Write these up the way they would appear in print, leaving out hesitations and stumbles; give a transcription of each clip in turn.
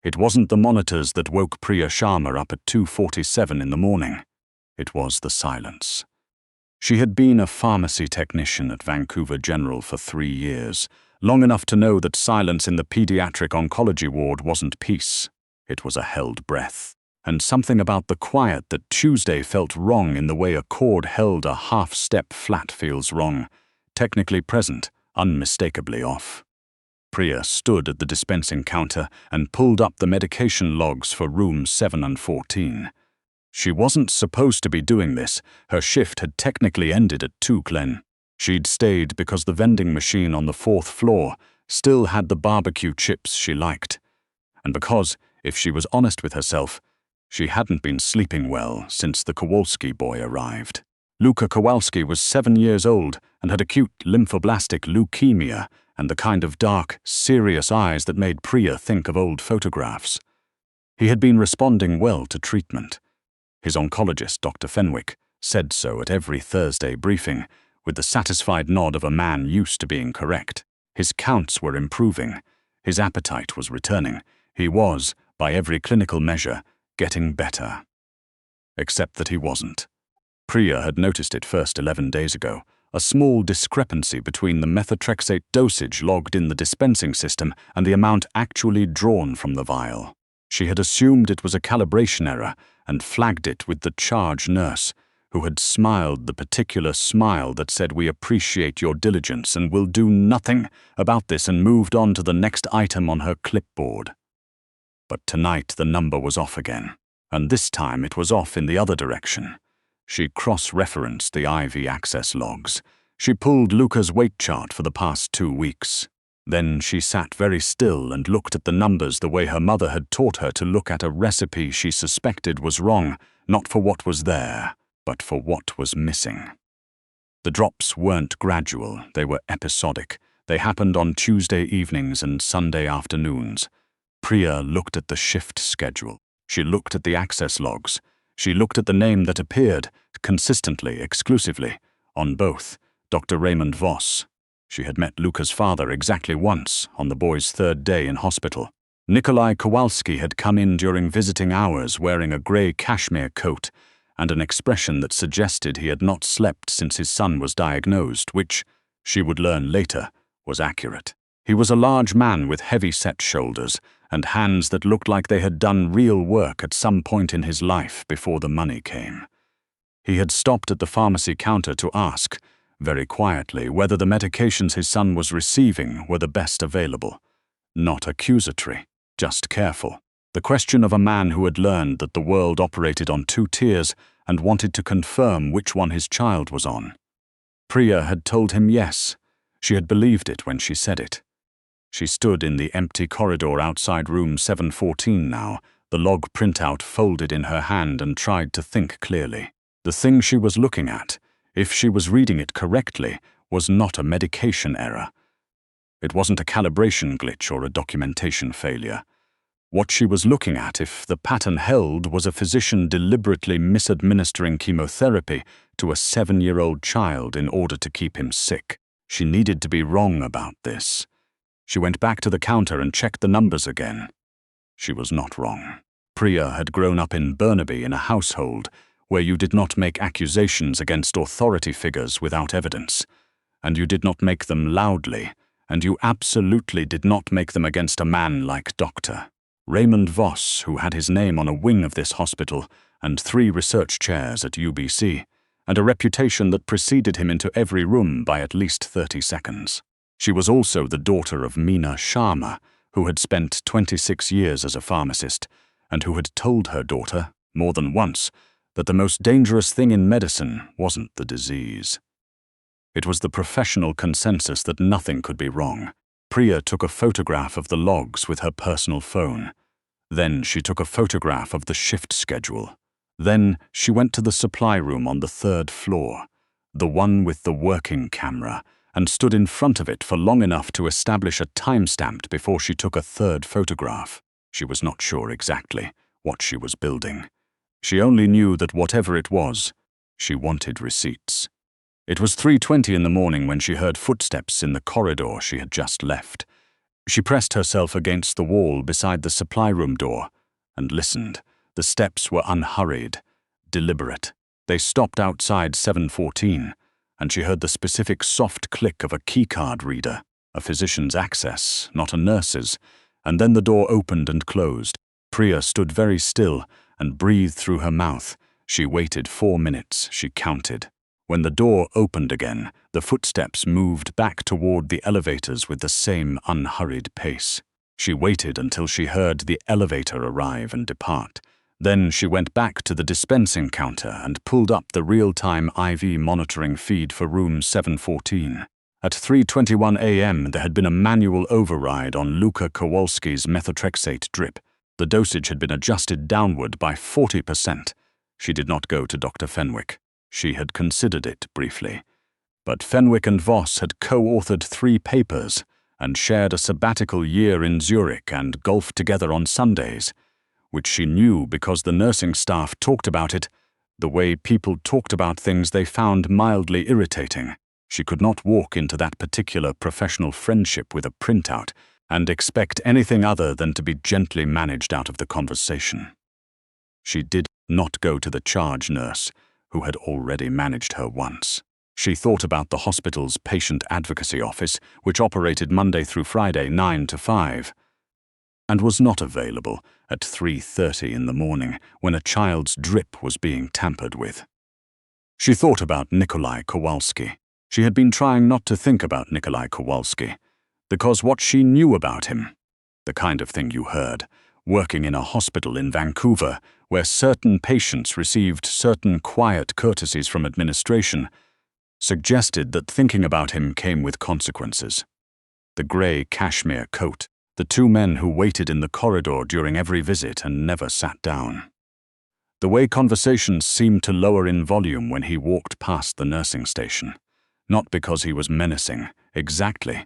It wasn't the monitors that woke Priya Sharma up at 2:47 in the morning. It was the silence. She had been a pharmacy technician at Vancouver General for 3 years, long enough to know that silence in the pediatric oncology ward wasn't peace. It was a held breath. And something about the quiet that Tuesday felt wrong in the way a cord held a half-step flat feels wrong, technically present, unmistakably off. Priya stood at the dispensing counter and pulled up the medication logs for rooms 7 and 14. She wasn't supposed to be doing this. Her shift had technically ended at 2:00. She'd stayed because the vending machine on the 4th floor still had the barbecue chips she liked. And because, if she was honest with herself, she hadn't been sleeping well since the Kowalski boy arrived. Luca Kowalski was 7 years old and had acute lymphoblastic leukemia and the kind of dark, serious eyes that made Priya think of old photographs. He had been responding well to treatment. His oncologist, Dr. Fenwick, said so at every Thursday briefing, with the satisfied nod of a man used to being correct. His counts were improving. His appetite was returning. He was, by every clinical measure, getting better. Except that he wasn't. Priya had noticed it first 11 days ago, a small discrepancy between the methotrexate dosage logged in the dispensing system and the amount actually drawn from the vial. She had assumed it was a calibration error and flagged it with the charge nurse, who had smiled the particular smile that said, "We appreciate your diligence and will do nothing about this," and moved on to the next item on her clipboard. But tonight the number was off again, and this time it was off in the other direction. She cross-referenced the IV access logs. She pulled Luca's weight chart for the past 2 weeks. Then she sat very still and looked at the numbers the way her mother had taught her to look at a recipe she suspected was wrong, not for what was there, but for what was missing. The drops weren't gradual, they were episodic. They happened on Tuesday evenings and Sunday afternoons. Priya looked at the shift schedule. She looked at the access logs. She looked at the name that appeared, consistently, exclusively, on both, Dr. Raymond Voss. She had met Luca's father exactly once, on the boy's 3rd day in hospital. Nikolai Kowalski had come in during visiting hours wearing a grey cashmere coat and an expression that suggested he had not slept since his son was diagnosed, which, she would learn later, was accurate. He was a large man with heavy-set shoulders and hands that looked like they had done real work at some point in his life before the money came. He had stopped at the pharmacy counter to ask, very quietly, whether the medications his son was receiving were the best available. Not accusatory, just careful. The question of a man who had learned that the world operated on 2 tiers and wanted to confirm which one his child was on. Priya had told him yes. She had believed it when she said it. She stood in the empty corridor outside room 714 now, the log printout folded in her hand, and tried to think clearly. The thing she was looking at, if she was reading it correctly, was not a medication error. It wasn't a calibration glitch or a documentation failure. What she was looking at, if the pattern held, was a physician deliberately misadministering chemotherapy to a 7-year-old child in order to keep him sick. She needed to be wrong about this. She went back to the counter and checked the numbers again. She was not wrong. Priya had grown up in Burnaby in a household where you did not make accusations against authority figures without evidence, and you did not make them loudly, and you absolutely did not make them against a man like Dr. Raymond Voss, who had his name on a wing of this hospital and 3 research chairs at UBC, and a reputation that preceded him into every room by at least 30 seconds. She was also the daughter of Priya Sharma, who had spent 26 years as a pharmacist, and who had told her daughter, more than once, that the most dangerous thing in medicine wasn't the disease. It was the professional consensus that nothing could be wrong. Priya took a photograph of the logs with her personal phone. Then she took a photograph of the shift schedule. Then she went to the supply room on the 3rd floor, the one with the working camera, and stood in front of it for long enough to establish a timestamp before she took a 3rd photograph. She was not sure exactly what she was building. She only knew that whatever it was, she wanted receipts. It was 3:20 in the morning when she heard footsteps in the corridor she had just left. She pressed herself against the wall beside the supply room door and listened. The steps were unhurried, deliberate. They stopped outside 714, and she heard the specific soft click of a keycard reader, a physician's access, not a nurse's, and then the door opened and closed. Priya stood very still and breathed through her mouth. She waited 4 minutes, she counted. When the door opened again, the footsteps moved back toward the elevators with the same unhurried pace. She waited until she heard the elevator arrive and depart. Then she went back to the dispensing counter and pulled up the real-time IV monitoring feed for room 714. At 3:21 a.m. there had been a manual override on Luca Kowalski's methotrexate drip. The dosage had been adjusted downward by 40%. She did not go to Dr. Fenwick. She had considered it briefly. But Fenwick and Voss had co-authored 3 papers and shared a sabbatical year in Zurich and golfed together on Sundays, which she knew because the nursing staff talked about it the way people talked about things they found mildly irritating. She could not walk into that particular professional friendship with a printout and expect anything other than to be gently managed out of the conversation. She did not go to the charge nurse, who had already managed her once. She thought about the hospital's patient advocacy office, which operated Monday through Friday 9 to 5, and was not available at 3:30 in the morning when a child's drip was being tampered with. She thought about Nikolai Kowalski. She had been trying not to think about Nikolai Kowalski, because what she knew about him, the kind of thing you heard, working in a hospital in Vancouver where certain patients received certain quiet courtesies from administration, suggested that thinking about him came with consequences. The grey cashmere coat, the 2 men who waited in the corridor during every visit and never sat down. The way conversations seemed to lower in volume when he walked past the nursing station, not because he was menacing, exactly,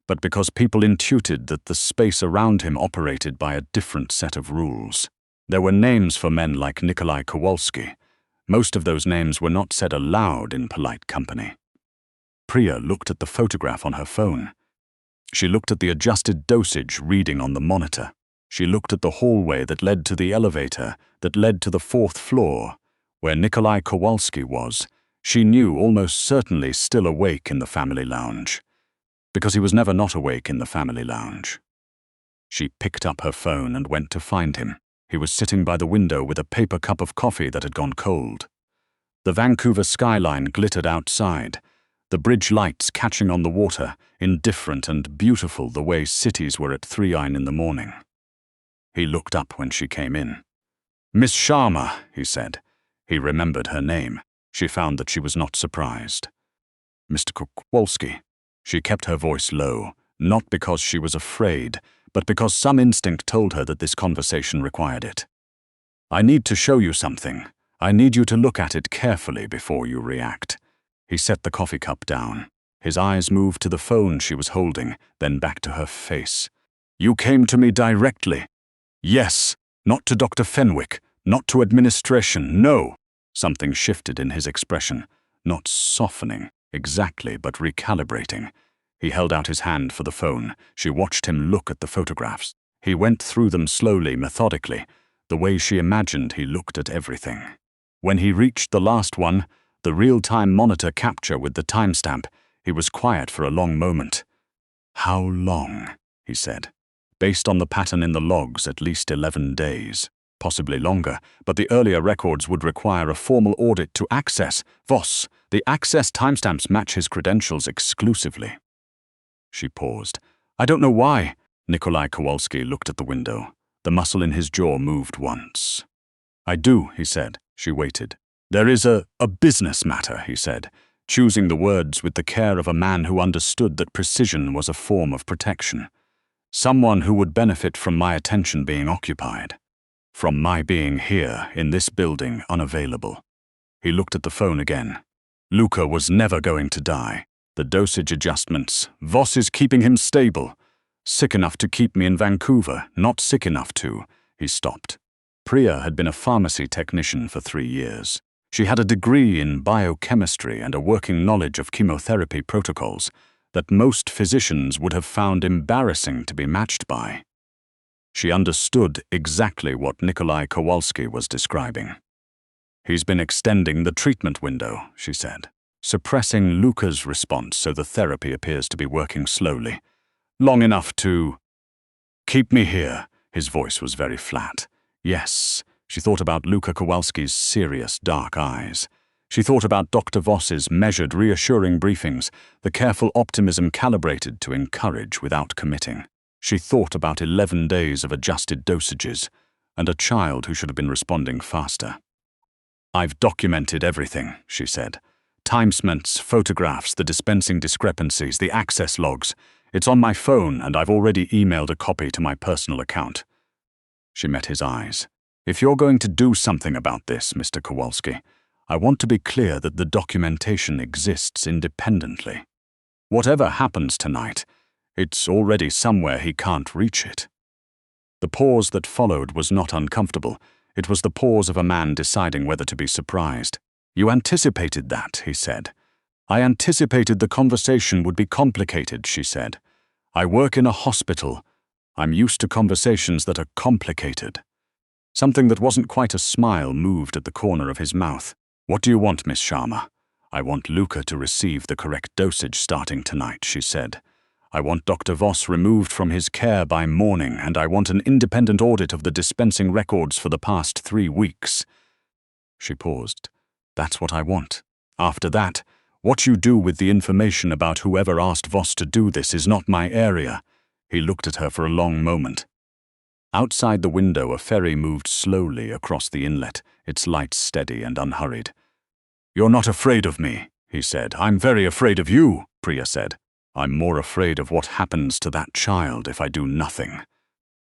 but because people intuited that the space around him operated by a different set of rules. There were names for men like Nikolai Kowalski. Most of those names were not said aloud in polite company. Priya looked at the photograph on her phone. She looked at the adjusted dosage reading on the monitor. She looked at the hallway that led to the elevator, that led to the 4th floor, where Nikolai Kowalski was. She knew almost certainly still awake in the family lounge, because he was never not awake in the family lounge. She picked up her phone and went to find him. He was sitting by the window with a paper cup of coffee that had gone cold. The Vancouver skyline glittered outside, the bridge lights catching on the water, indifferent and beautiful the way cities were at 3 in the morning. He looked up when she came in. "Miss Sharma," he said. He remembered her name. She found that she was not surprised. "Mr. Kowalski." She kept her voice low, not because she was afraid, but because some instinct told her that this conversation required it. "I need to show you something. I need you to look at it carefully before you react." He set the coffee cup down. His eyes moved to the phone she was holding, then back to her face. "You came to me directly." "Yes, not to Dr. Fenwick, not to administration, no." Something shifted in his expression, not softening exactly, but recalibrating. He held out his hand for the phone. She watched him look at the photographs. He went through them slowly, methodically, the way she imagined he looked at everything. When he reached the last one, the real-time monitor capture with the timestamp, he was quiet for a long moment. "How long?" he said. "Based on the pattern in the logs, at least 11 days. Possibly longer, but the earlier records would require a formal audit to access. Voss, the access timestamps match his credentials exclusively." She paused. "I don't know why." Nikolai Kowalski looked at the window. The muscle in his jaw moved once. "I do," he said. She waited. "There is a business matter," he said, choosing the words with the care of a man who understood that precision was a form of protection. "Someone who would benefit from my attention being occupied. From my being here, in this building, unavailable." He looked at the phone again. Luca was never going to die. The dosage adjustments. Voss is keeping him stable. Sick enough to keep me in Vancouver, not sick enough to. He stopped. Priya had been a pharmacy technician for 3 years. She had a degree in biochemistry and a working knowledge of chemotherapy protocols, that most physicians would have found embarrassing to be matched by. She understood exactly what Nikolai Kowalski was describing. "He's been extending the treatment window," she said, suppressing Luca's response so the therapy appears to be working slowly. "Long enough to—" "Keep me here." His voice was very flat. Yes, she thought about Luca Kowalski's serious, dark eyes. She thought about Dr. Voss's measured, reassuring briefings, the careful optimism calibrated to encourage without committing. She thought about 11 days of adjusted dosages, and a child who should have been responding faster. "I've documented everything," she said. "Time spent, photographs, the dispensing discrepancies, the access logs. It's on my phone, and I've already emailed a copy to my personal account." She met his eyes. "If you're going to do something about this, Mr. Kowalski, I want to be clear that the documentation exists independently. Whatever happens tonight, it's already somewhere he can't reach it." The pause that followed was not uncomfortable. It was the pause of a man deciding whether to be surprised. "You anticipated that," he said. "I anticipated the conversation would be complicated," she said. "I work in a hospital. I'm used to conversations that are complicated." Something that wasn't quite a smile moved at the corner of his mouth. "What do you want, Miss Sharma?" "I want Luca to receive the correct dosage starting tonight," she said. "I want Dr. Voss removed from his care by morning, and I want an independent audit of the dispensing records for the past 3 weeks. She paused. "That's what I want. After that, what you do with the information about whoever asked Voss to do this is not my area." He looked at her for a long moment. Outside the window, a ferry moved slowly across the inlet, its lights steady and unhurried. "You're not afraid of me," he said. "I'm very afraid of you," Priya said. "I'm more afraid of what happens to that child if I do nothing."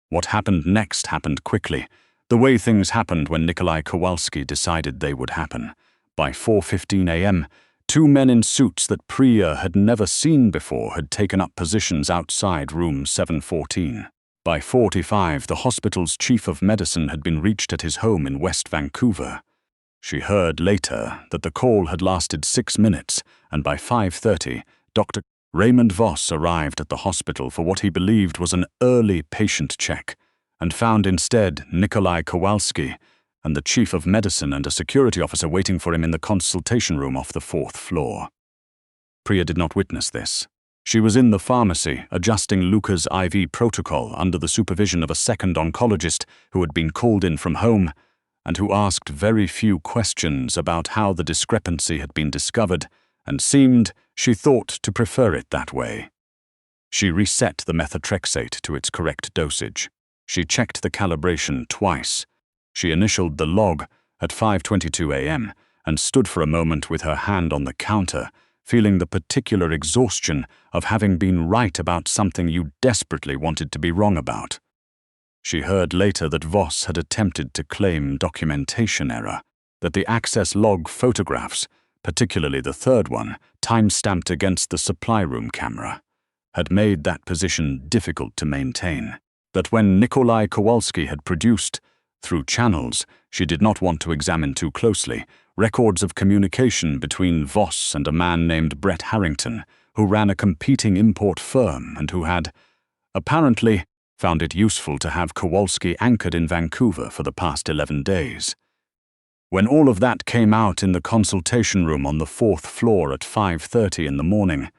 What happened next happened quickly, the way things happened when Nikolai Kowalski decided they would happen. By 4:15 a.m., 2 men in suits that Priya had never seen before had taken up positions outside room 714. By 4:45, the hospital's chief of medicine had been reached at his home in West Vancouver. She heard later that the call had lasted 6 minutes, and by 5:30, Dr. Raymond Voss arrived at the hospital for what he believed was an early patient check, and found instead Nikolai Kowalski and the chief of medicine and a security officer waiting for him in the consultation room off the 4th floor. Priya did not witness this. She was in the pharmacy, adjusting Luca's IV protocol under the supervision of a second oncologist who had been called in from home and who asked very few questions about how the discrepancy had been discovered and seemed, she thought, to prefer it that way. She reset the methotrexate to its correct dosage. She checked the calibration twice. She initialed the log at 5:22 a.m. and stood for a moment with her hand on the counter, feeling the particular exhaustion of having been right about something you desperately wanted to be wrong about. She heard later that Voss had attempted to claim documentation error, that the access log photographs, particularly the third one, time-stamped against the supply room camera, had made that position difficult to maintain, that when Nikolai Kowalski had produced, through channels she did not want to examine too closely, records of communication between Voss and a man named Brett Harrington, who ran a competing import firm and who had, apparently, found it useful to have Kowalski anchored in Vancouver for the past 11 days. When all of that came out in the consultation room on the 4th floor at 5:30 in the morning,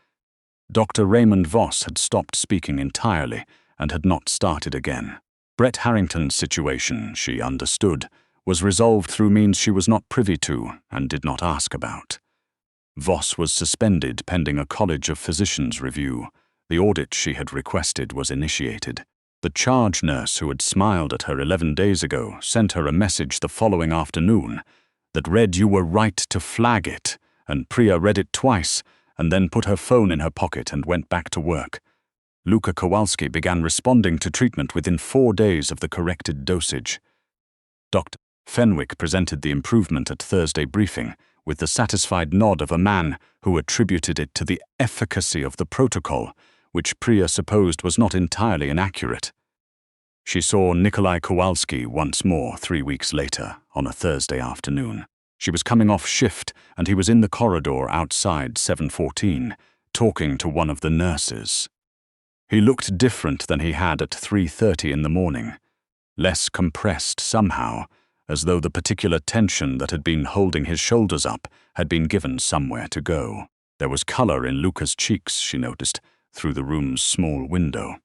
Dr. Raymond Voss had stopped speaking entirely and had not started again. Brett Harrington's situation, she understood, was resolved through means she was not privy to and did not ask about. Voss was suspended pending a College of Physicians review. The audit she had requested was initiated. The charge nurse who had smiled at her 11 days ago sent her a message the following afternoon that read, "You were right to flag it," and Priya read it twice and then put her phone in her pocket and went back to work. Luca Kowalski began responding to treatment within 4 days of the corrected dosage. Dr. Fenwick presented the improvement at Thursday briefing with the satisfied nod of a man who attributed it to the efficacy of the protocol, which Priya supposed was not entirely inaccurate. She saw Nikolai Kowalski once more 3 weeks later, on a Thursday afternoon. She was coming off shift, and he was in the corridor outside 714, talking to one of the nurses. He looked different than he had at 3:30 in the morning, less compressed somehow, as though the particular tension that had been holding his shoulders up had been given somewhere to go. There was color in Luca's cheeks, she noticed, through the room's small window.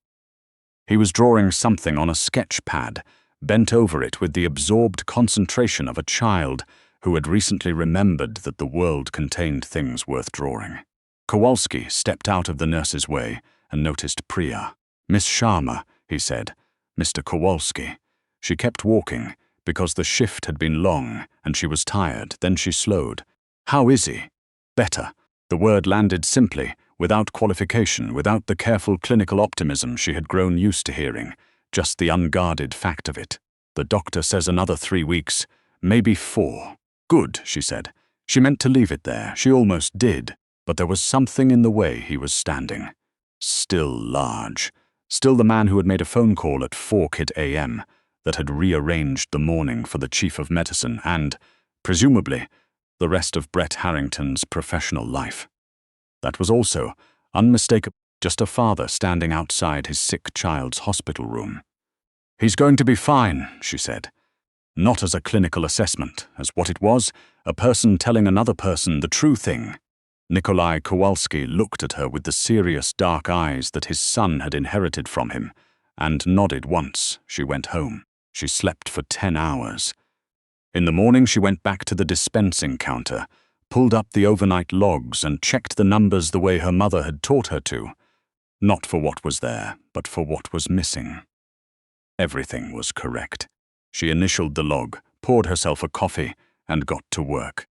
He was drawing something on a sketch pad, bent over it with the absorbed concentration of a child who had recently remembered that the world contained things worth drawing. Kowalski stepped out of the nurse's way and noticed Priya. "Miss Sharma," he said. "Mr. Kowalski." She kept walking, because the shift had been long and she was tired. Then she slowed. "How is he?" "Better." The word landed simply, without qualification, without the careful clinical optimism she had grown used to hearing, just the unguarded fact of it. "The doctor says another 3 weeks, maybe 4. "Good," she said. She meant to leave it there. She almost did. But there was something in the way he was standing. Still large. Still the man who had made a phone call at 4:00 a.m., that had rearranged the morning for the chief of medicine and, presumably, the rest of Brett Harrington's professional life. That was also, unmistakably, just a father standing outside his sick child's hospital room. "He's going to be fine," she said. Not as a clinical assessment, as what it was, a person telling another person the true thing. Nikolai Kowalski looked at her with the serious dark eyes that his son had inherited from him, and nodded once. She went home. She slept for 10 hours. In the morning she went back to the dispensing counter, pulled up the overnight logs and checked the numbers the way her mother had taught her to. Not for what was there, but for what was missing. Everything was correct. She initialed the log, poured herself a coffee, and got to work.